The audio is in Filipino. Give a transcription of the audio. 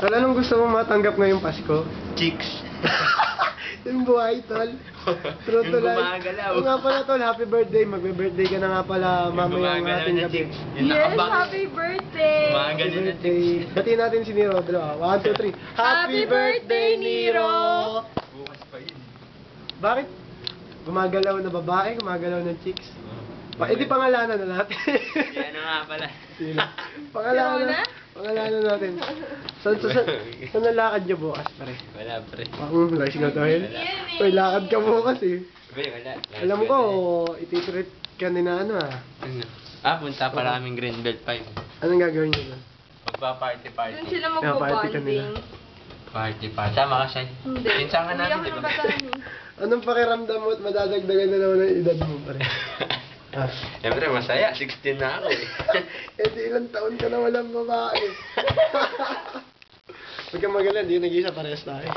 Tol, anong gusto mong matanggap ngayong Pasko? Chicks. Yung buhay, tol. True to Yung life. gumagalaw. Oo nga pala, tol. Happy birthday. Magbe-birthday ka na nga pala mamayang gumagalaw ating na gabi. chicks. Yung Yes, nakabak. happy birthday! Mga Happy ganun na birthday. chicks. Batiin natin si Nero. Dalawa. 1, 2, 3. Happy birthday, Nero! Bukas pa yun. Bakit? Gumagalaw na babae, gumagalaw na chicks. Edi pangalanan na natin. Yan na nga pala. Sino? Pangalanan. Sino na? Pangalanan natin. Saan ang lakad niyo bukas, pare? Wala pre. Lasing na dahil. Yan eh. Uy, lakad ka bukas eh. Wala. Alam ko, ititreat ka ni na ano ah. Ano? Punta pala kaming Greenbelt 5. Anong gagawin niyo doon? Magpa-party. Doon sila Party ka nila. magbo-bonding. Party. Tama ka siya. Hindi. Pinsangan Hindi namin, ako di ba? ng bataan eh. Anong pakiramdam mo at madadagdagan na naman ang edad mo, pare? Ah. Siyempre, masaya. 16 na ako eh. Eh, di ilang taon ka na walang babae. Huwag kang magalan, di nag-iisa parehas tayo.